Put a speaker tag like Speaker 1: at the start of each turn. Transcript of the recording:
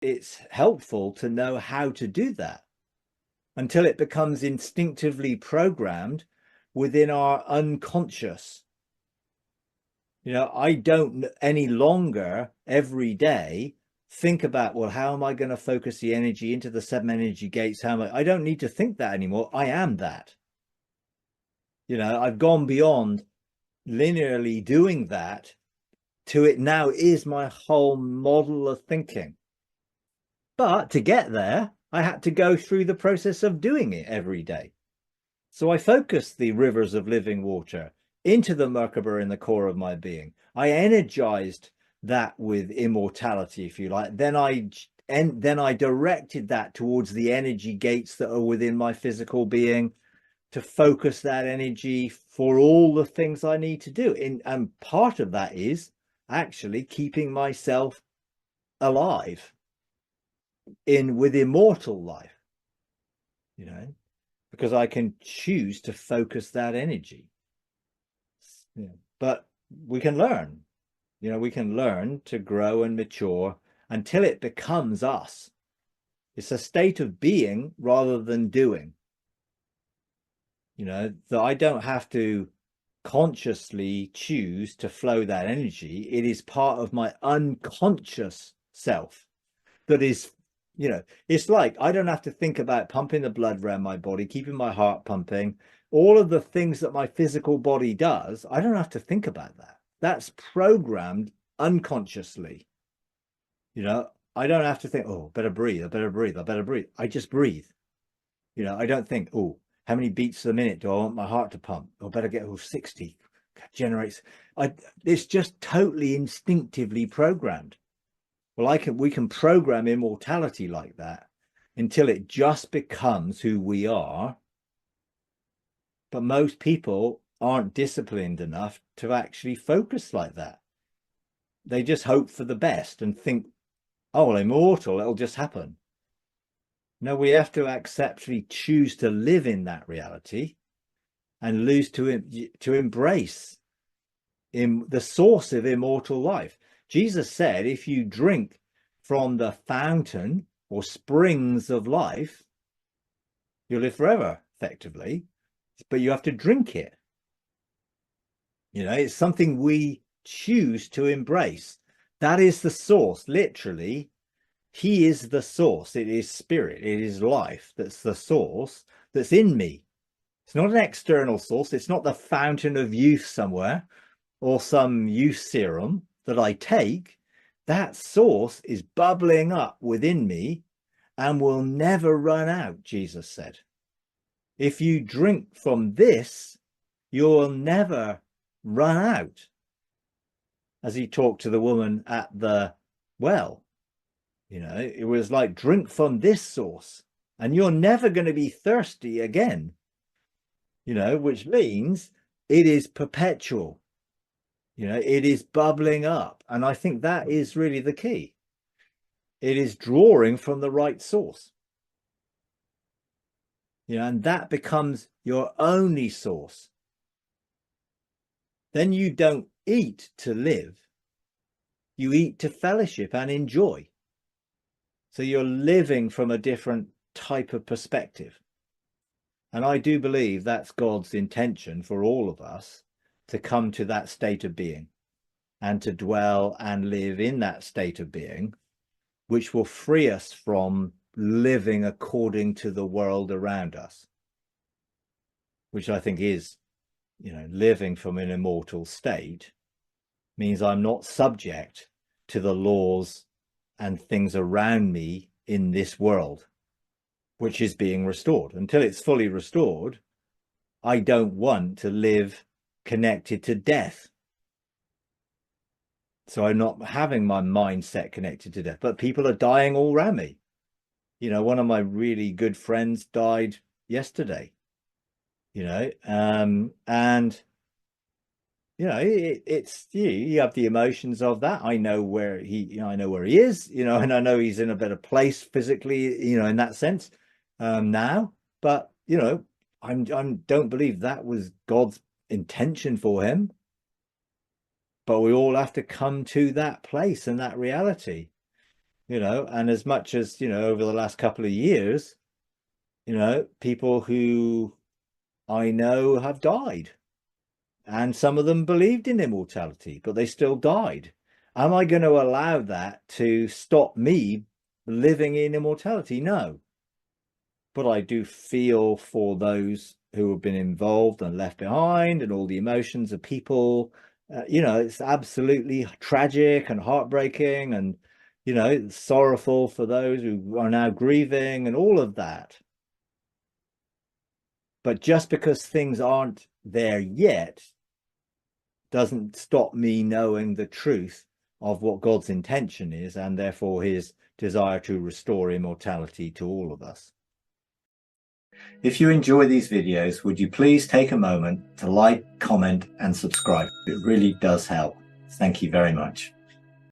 Speaker 1: it's helpful to know how to do that until it becomes instinctively programmed within our unconscious. I don't any longer every day think about, well, how am I going to focus the energy into the 7 energy gates? I don't need to think that anymore. I am that. I've gone beyond linearly doing that to it now is my whole model of thinking. But to get there, I had to go through the process of doing it every day. So I focused the rivers of living water into the Merkaba in the core of my being. I energized that with immortality, if you like. Then I directed that towards the energy gates that are within my physical being to focus that energy for all the things I need to do. And part of that is actually keeping myself alive with immortal life, because I can choose to focus that energy. But we can learn, we can learn to grow and mature until it becomes us. It's a state of being rather than doing. That I don't have to consciously choose to flow that energy. It is part of my unconscious self that is, it's like I don't have to think about pumping the blood around my body, keeping my heart pumping, all of the things that my physical body does. I don't have to think about that. That's programmed unconsciously. I don't have to think, oh, better breathe, I better breathe, I better breathe. I just breathe. I don't think, oh, how many beats a minute do I want my heart to pump? I better get 60. Generates. It's just totally instinctively programmed. Well, we can program immortality like that until it just becomes who we are. But most people aren't disciplined enough to actually focus like that. They just hope for the best and think, oh, well, immortal, it'll just happen. No, we have to acceptably choose to live in that reality and to embrace in the source of immortal life. Jesus said, if you drink from the fountain or springs of life, you'll live forever, effectively, but you have to drink it. It's something we choose to embrace. That is the source, literally. He is the source. It is spirit. It is life. That's the source that's in me. It's not an external source. It's not the fountain of youth somewhere or some youth serum that I take. That source is bubbling up within me and will never run out, Jesus said. If you drink from this, you'll never run out. As he talked to the woman at the well, it was like, drink from this source and you're never going to be thirsty again, which means it is perpetual. It is bubbling up. And I think that is really the key. It is drawing from the right source. And that becomes your only source. Then you don't eat to live. You eat to fellowship and enjoy. So you're living from a different type of perspective. And I do believe that's God's intention for all of us, to come to that state of being and to dwell and live in that state of being, which will free us from living according to the world around us, which I think is, living from an immortal state means I'm not subject to the laws and things around me in this world, which is being restored. Until it's fully restored, I don't want to live connected to death. So I'm not having my mindset connected to death, but people are dying all around me. One of my really good friends died yesterday, and it's you have the emotions of that. I know where he is, and I know he's in a better place physically, in that sense, now. But I don't believe that was God's intention for him. But we all have to come to that place and that reality. and as much as, over the last couple of years, people who I know have died, and some of them believed in immortality, but they still died. Am I going to allow that to stop me living in immortality? No. But I do feel for those who have been involved and left behind, and all the emotions of people. It's absolutely tragic and heartbreaking, and it's sorrowful for those who are now grieving and all of that. But just because things aren't there yet doesn't stop me knowing the truth of what God's intention is, and therefore his desire to restore immortality to all of us. If you enjoy these videos, would you please take a moment to like, comment, and subscribe? It really does help. Thank you very much.